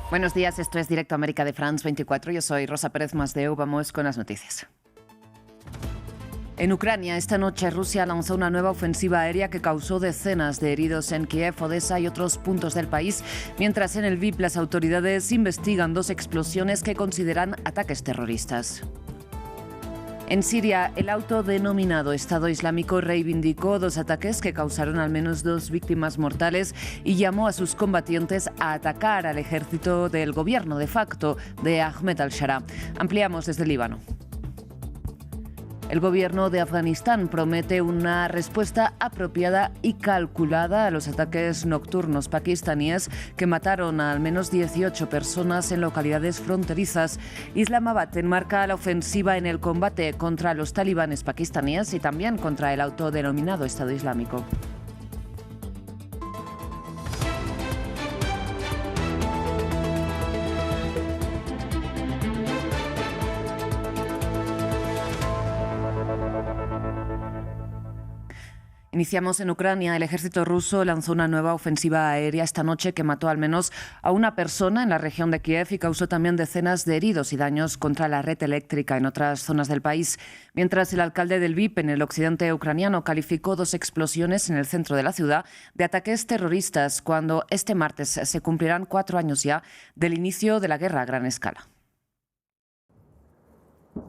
Buenos días, esto es Directo América de France 24. Yo soy Rosa Pérez Masdeu. Vamos con las noticias. En Ucrania, esta noche Rusia lanzó una nueva ofensiva aérea que causó decenas de heridos en Kiev, Odessa y otros puntos del país, mientras en el VIP las autoridades investigan dos explosiones que consideran ataques terroristas. En Siria, el autodenominado Estado Islámico reivindicó dos ataques que causaron al menos 2 víctimas mortales y llamó a sus combatientes a atacar al ejército del gobierno de facto de Ahmed al-Shara. Ampliamos desde el Líbano. El gobierno de Afganistán promete una respuesta apropiada y calculada a los ataques nocturnos pakistaníes que mataron a al menos 18 personas en localidades fronterizas. Islamabad enmarca la ofensiva en el combate contra los talibanes pakistaníes y también contra el autodenominado Estado Islámico. Iniciamos en Ucrania. El ejército ruso lanzó una nueva ofensiva aérea esta noche que mató al menos a una persona en la región de Kiev y causó también decenas de heridos y daños contra la red eléctrica en otras zonas del país. Mientras el alcalde de Lviv, en el occidente ucraniano, calificó dos explosiones en el centro de la ciudad de ataques terroristas cuando este martes se cumplirán 4 años ya del inicio de la guerra a gran escala.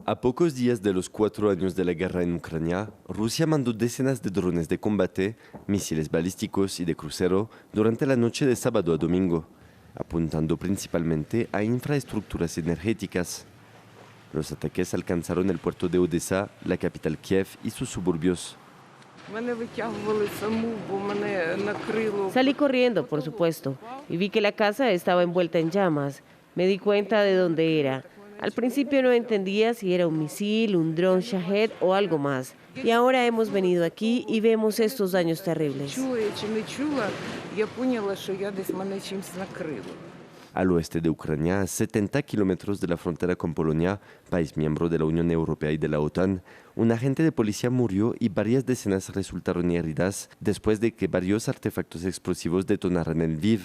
A pocos días de los 4 años de la guerra en Ucrania, Rusia mandó decenas de drones de combate, misiles balísticos y de crucero durante la noche de sábado a domingo, apuntando principalmente a infraestructuras energéticas. Los ataques alcanzaron el puerto de Odessa, la capital Kiev y sus suburbios. Salí corriendo, por supuesto, y vi que la casa estaba envuelta en llamas. Me di cuenta de dónde era. Al principio no entendía si era un misil, un dron Shahed o algo más. Y ahora hemos venido aquí y vemos estos daños terribles. Al oeste de Ucrania, a 70 kilómetros de la frontera con Polonia, país miembro de la Unión Europea y de la OTAN, un agente de policía murió y varias decenas resultaron heridas después de que varios artefactos explosivos detonaran en Lviv.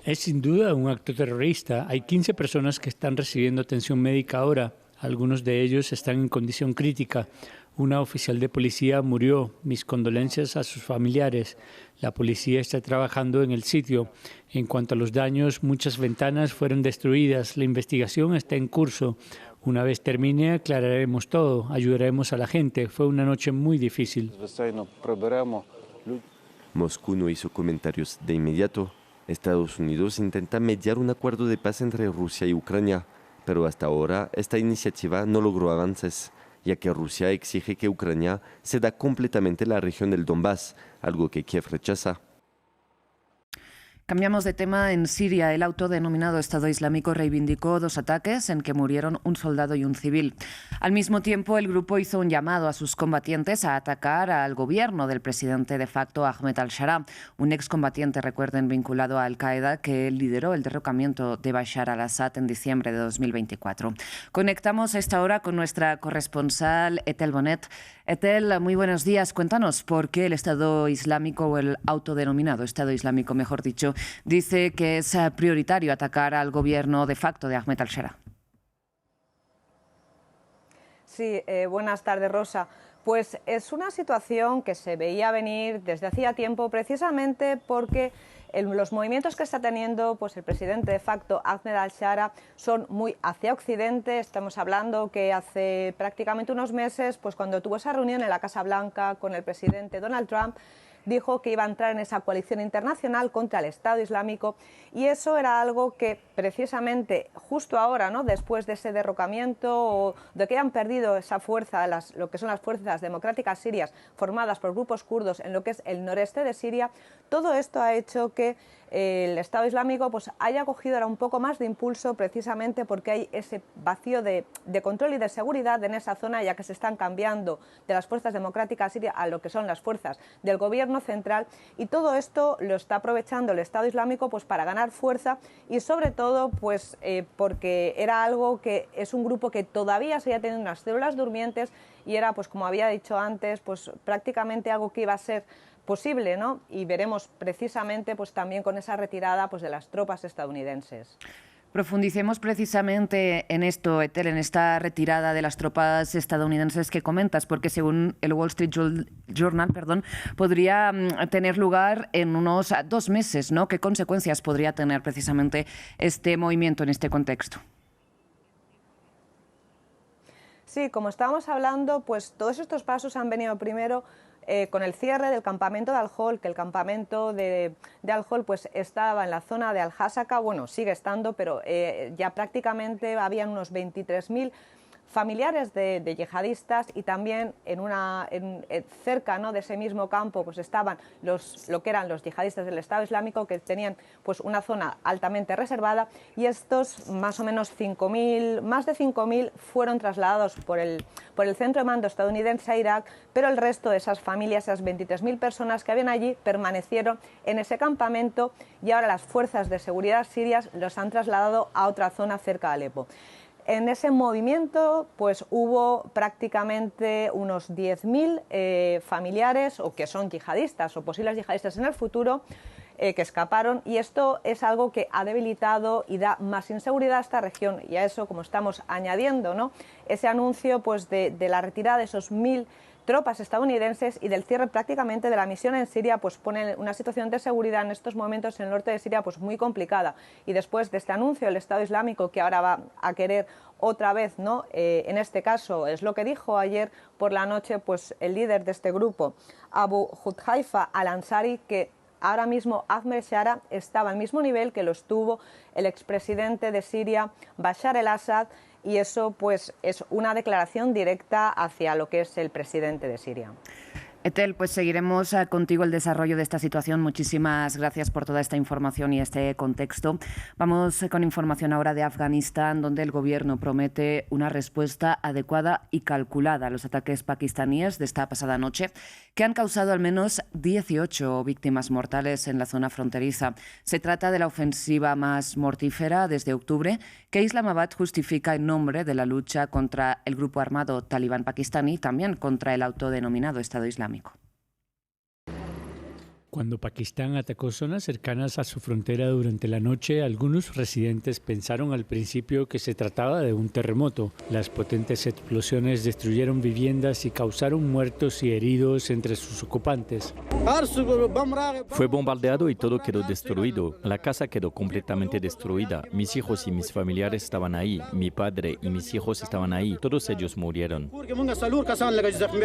Es sin duda un acto terrorista. Hay 15 personas que están recibiendo atención médica ahora. Algunos de ellos están en condición crítica. Una oficial de policía murió. Mis condolencias a sus familiares. La policía está trabajando en el sitio. En cuanto a los daños, muchas ventanas fueron destruidas. La investigación está en curso. Una vez termine, aclararemos todo. Ayudaremos a la gente. Fue una noche muy difícil. Moscú no hizo comentarios de inmediato. Estados Unidos intenta mediar un acuerdo de paz entre Rusia y Ucrania, pero hasta ahora esta iniciativa no logró avances, ya que Rusia exige que Ucrania ceda completamente la región del Donbass, algo que Kiev rechaza. Cambiamos de tema. En Siria, el autodenominado Estado Islámico reivindicó dos ataques en que murieron un soldado y un civil. Al mismo tiempo, el grupo hizo un llamado a sus combatientes a atacar al gobierno del presidente de facto Ahmed al-Shara, un excombatiente, recuerden, vinculado a Al-Qaeda que lideró el derrocamiento de Bashar al-Assad en diciembre de 2024. Conectamos a esta hora con nuestra corresponsal Etel Bonet. Etel, muy buenos días. Cuéntanos por qué el Estado Islámico, o el autodenominado Estado Islámico, mejor dicho, dice que es prioritario atacar al gobierno de facto de Ahmed al-Shara. Sí, buenas tardes, Rosa. Pues es una situación que se veía venir desde hacía tiempo, precisamente porque los movimientos que está teniendo pues el presidente de facto, Ahmed al-Shara, son muy hacia Occidente. Estamos hablando que hace prácticamente unos meses, pues cuando tuvo esa reunión en la Casa Blanca con el presidente Donald Trump, dijo que iba a entrar en esa coalición internacional contra el Estado Islámico, y eso era algo que precisamente justo ahora, ¿no?, después de ese derrocamiento o de que hayan perdido esa fuerza, lo que son las fuerzas democráticas sirias formadas por grupos kurdos en lo que es el noreste de Siria, todo esto ha hecho que el Estado Islámico pues haya cogido ahora un poco más de impulso, precisamente porque hay ese vacío de control y de seguridad en esa zona, ya que se están cambiando de las fuerzas democráticas sirias a lo que son las fuerzas del gobierno central, y todo esto lo está aprovechando el Estado Islámico pues para ganar fuerza, y sobre todo pues porque era algo que es un grupo que todavía seguía teniendo unas células durmientes, y era, pues como había dicho antes, pues prácticamente algo que iba a ser posible, ¿no? Y veremos precisamente pues también con esa retirada pues de las tropas estadounidenses. Profundicemos precisamente en esto, Ethel, en esta retirada de las tropas estadounidenses que comentas, porque según el Wall Street Journal, podría tener lugar en unos 2 meses, ¿no? ¿Qué consecuencias podría tener precisamente este movimiento en este contexto? Sí, como estábamos hablando, pues todos estos pasos han venido primero con el cierre del campamento de Al-Hol, que el campamento de Al-Hol pues estaba en la zona de Al-Hasaka, bueno, sigue estando, pero ya prácticamente habían unos 23.000 familiares de yihadistas, y también cerca, ¿no?, de ese mismo campo pues estaban lo que eran los yihadistas del Estado Islámico, que tenían pues una zona altamente reservada, y estos más o menos más de 5.000 fueron trasladados por el centro de mando estadounidense a Irak, pero el resto de esas familias, esas 23.000 personas que habían allí, permanecieron en ese campamento, y ahora las fuerzas de seguridad sirias los han trasladado a otra zona cerca de Alepo. En ese movimiento pues hubo prácticamente unos 10.000 familiares o que son yihadistas o posibles yihadistas en el futuro que escaparon, y esto es algo que ha debilitado y da más inseguridad a esta región, y a eso, como estamos añadiendo, ¿no?, ese anuncio pues de la retirada de esos 1.000 tropas estadounidenses y del cierre prácticamente de la misión en Siria, pues pone una situación de seguridad en estos momentos en el norte de Siria pues muy complicada. Y después de este anuncio del Estado Islámico, que ahora va a querer otra vez, ¿no?, en este caso es lo que dijo ayer por la noche pues el líder de este grupo, Abu Hudhaifa al-Ansari, que ahora mismo Ahmed Shara estaba al mismo nivel que lo estuvo el expresidente de Siria, Bashar el-Assad, y eso pues es una declaración directa hacia lo que es el presidente de Siria. Ethel, pues seguiremos contigo el desarrollo de esta situación. Muchísimas gracias por toda esta información y este contexto. Vamos con información ahora de Afganistán, donde el gobierno promete una respuesta adecuada y calculada a los ataques pakistaníes de esta pasada noche, que han causado al menos 18 víctimas mortales en la zona fronteriza. Se trata de la ofensiva más mortífera desde octubre, que Islamabad justifica en nombre de la lucha contra el grupo armado talibán pakistaní y también contra el autodenominado Estado Islámico. Cuando Pakistán atacó zonas cercanas a su frontera durante la noche, algunos residentes pensaron al principio que se trataba de un terremoto. Las potentes explosiones destruyeron viviendas y causaron muertos y heridos entre sus ocupantes. Fue bombardeado y todo quedó destruido. La casa quedó completamente destruida. Mis hijos y mis familiares estaban ahí. Mi padre y mis hijos estaban ahí. Todos ellos murieron.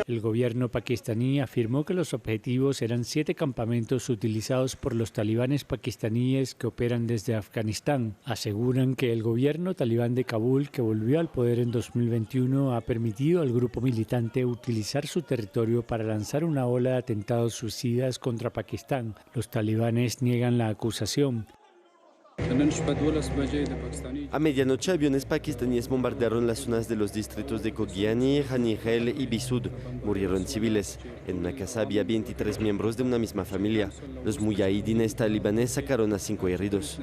El gobierno pakistaní afirmó que los objetivos eran 7 campamentos utilizados por los talibanes pakistaníes que operan desde Afganistán. Aseguran que el gobierno talibán de Kabul, que volvió al poder en 2021, ha permitido al grupo militante utilizar su territorio para lanzar una ola de atentados suicidas contra Pakistán. Los talibanes niegan la acusación. A medianoche, aviones pakistaníes bombardearon las zonas de los distritos de Kogiani, Hanihel y Bisud. Murieron civiles. En una casa había 23 miembros de una misma familia. Los mujahidines talibanes sacaron a 5 heridos.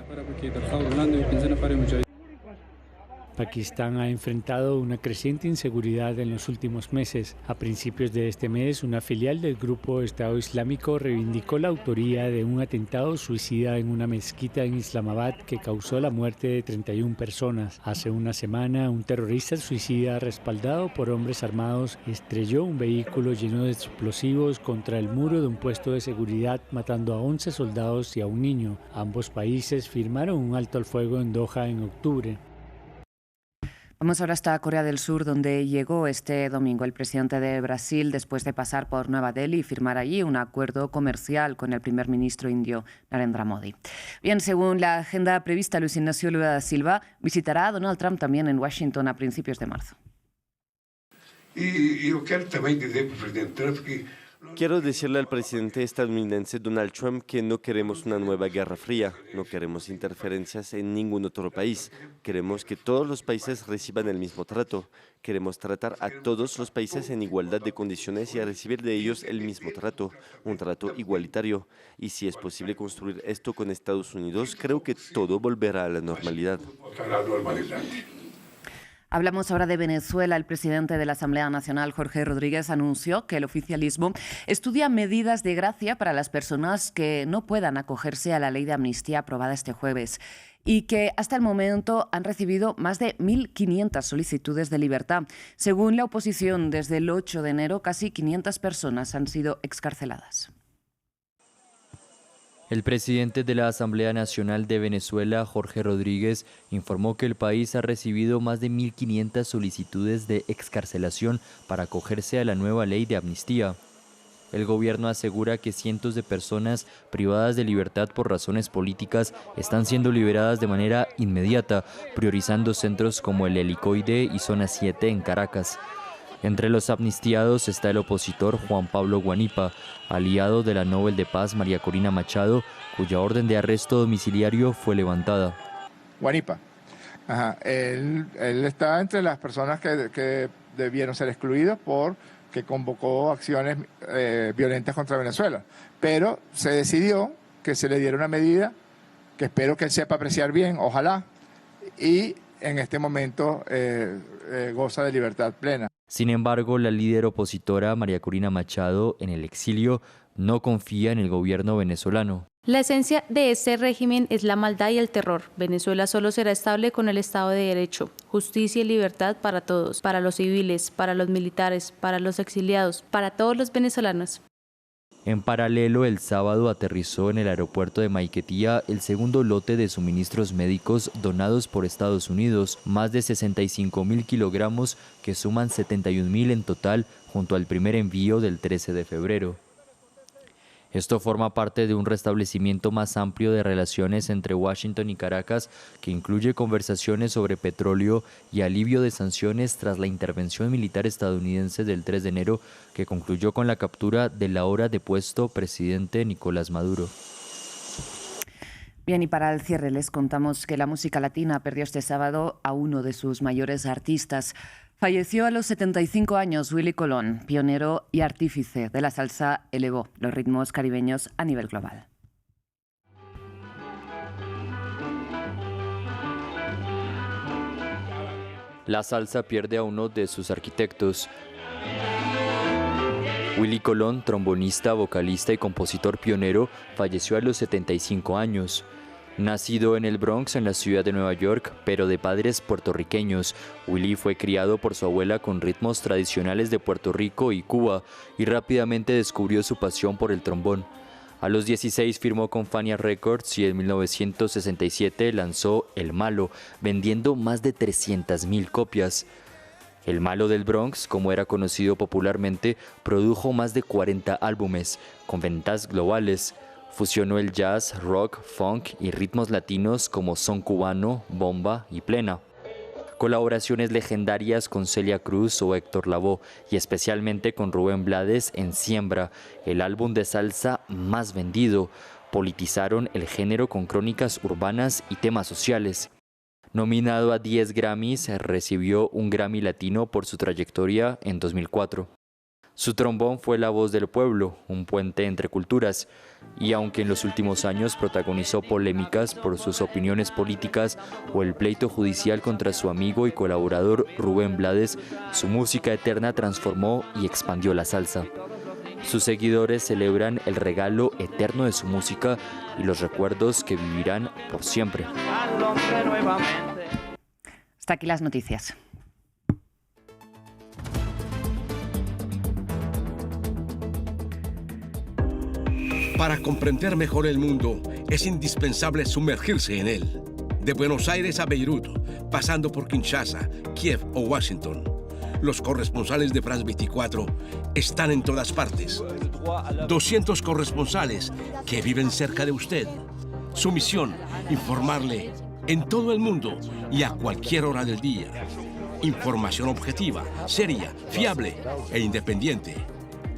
Pakistán ha enfrentado una creciente inseguridad en los últimos meses. A principios de este mes, una filial del grupo Estado Islámico reivindicó la autoría de un atentado suicida en una mezquita en Islamabad que causó la muerte de 31 personas. Hace una semana, un terrorista suicida respaldado por hombres armados estrelló un vehículo lleno de explosivos contra el muro de un puesto de seguridad, matando a 11 soldados y a un niño. Ambos países firmaron un alto al fuego en Doha en octubre. Vamos ahora hasta Corea del Sur, donde llegó este domingo el presidente de Brasil después de pasar por Nueva Delhi y firmar allí un acuerdo comercial con el primer ministro indio Narendra Modi. Bien, según la agenda prevista, Luis Ignacio Lula da Silva visitará a Donald Trump también en Washington a principios de marzo. Quiero decirle al presidente estadounidense Donald Trump que no queremos una nueva guerra fría, no queremos interferencias en ningún otro país, queremos que todos los países reciban el mismo trato, queremos tratar a todos los países en igualdad de condiciones y a recibir de ellos el mismo trato, un trato igualitario. Y si es posible construir esto con Estados Unidos, creo que todo volverá a la normalidad. Hablamos ahora de Venezuela. El presidente de la Asamblea Nacional, Jorge Rodríguez, anunció que el oficialismo estudia medidas de gracia para las personas que no puedan acogerse a la ley de amnistía aprobada este jueves y que hasta el momento han recibido más de 1.500 solicitudes de libertad. Según la oposición, desde el 8 de enero casi 500 personas han sido excarceladas. El presidente de la Asamblea Nacional de Venezuela, Jorge Rodríguez, informó que el país ha recibido más de 1.500 solicitudes de excarcelación para acogerse a la nueva ley de amnistía. El gobierno asegura que cientos de personas privadas de libertad por razones políticas están siendo liberadas de manera inmediata, priorizando centros como el Helicoide y Zona 7 en Caracas. Entre los amnistiados está el opositor Juan Pablo Guanipa, aliado de la Nobel de Paz María Corina Machado, cuya orden de arresto domiciliario fue levantada. Guanipa, él está entre las personas que debieron ser excluidos porque convocó acciones violentas contra Venezuela, pero se decidió que se le diera una medida que espero que él sepa apreciar bien, ojalá, y en este momento goza de libertad plena. Sin embargo, la líder opositora María Corina Machado, en el exilio, no confía en el gobierno venezolano. La esencia de este régimen es la maldad y el terror. Venezuela solo será estable con el Estado de Derecho, justicia y libertad para todos, para los civiles, para los militares, para los exiliados, para todos los venezolanos. En paralelo, el sábado aterrizó en el aeropuerto de Maiquetía el segundo lote de suministros médicos donados por Estados Unidos, más de 65.000 kilogramos que suman 71.000 en total junto al primer envío del 13 de febrero. Esto forma parte de un restablecimiento más amplio de relaciones entre Washington y Caracas, que incluye conversaciones sobre petróleo y alivio de sanciones tras la intervención militar estadounidense del 3 de enero, que concluyó con la captura del ahora depuesto presidente Nicolás Maduro. Bien, y para el cierre les contamos que la música latina perdió este sábado a uno de sus mayores artistas. Falleció a los 75 años Willy Colón, pionero y artífice de la salsa, elevó los ritmos caribeños a nivel global. La salsa pierde a uno de sus arquitectos. Willy Colón, trombonista, vocalista y compositor pionero, falleció a los 75 años. Nacido en el Bronx, en la ciudad de Nueva York, pero de padres puertorriqueños, Willy fue criado por su abuela con ritmos tradicionales de Puerto Rico y Cuba y rápidamente descubrió su pasión por el trombón. A los 16 firmó con Fania Records y en 1967 lanzó El Malo, vendiendo más de 300.000 copias. El Malo del Bronx, como era conocido popularmente, produjo más de 40 álbumes, con ventas globales. Fusionó el jazz, rock, funk y ritmos latinos como son cubano, bomba y plena. Colaboraciones legendarias con Celia Cruz o Héctor Lavoe y especialmente con Rubén Blades en Siembra, el álbum de salsa más vendido. Politizaron el género con crónicas urbanas y temas sociales. Nominado a 10 Grammys, recibió un Grammy Latino por su trayectoria en 2004. Su trombón fue la voz del pueblo, un puente entre culturas, y aunque en los últimos años protagonizó polémicas por sus opiniones políticas o el pleito judicial contra su amigo y colaborador Rubén Blades, su música eterna transformó y expandió la salsa. Sus seguidores celebran el regalo eterno de su música y los recuerdos que vivirán por siempre. Hasta aquí las noticias. Para comprender mejor el mundo, es indispensable sumergirse en él. De Buenos Aires a Beirut, pasando por Kinshasa, Kiev o Washington, los corresponsales de France 24 están en todas partes. 200 corresponsales que viven cerca de usted. Su misión, informarle en todo el mundo y a cualquier hora del día. Información objetiva, seria, fiable e independiente.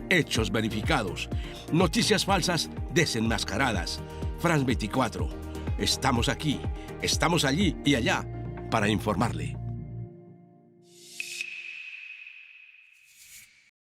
Hechos verificados, noticias falsas desenmascaradas. France 24. Estamos aquí, estamos allí y allá para informarle.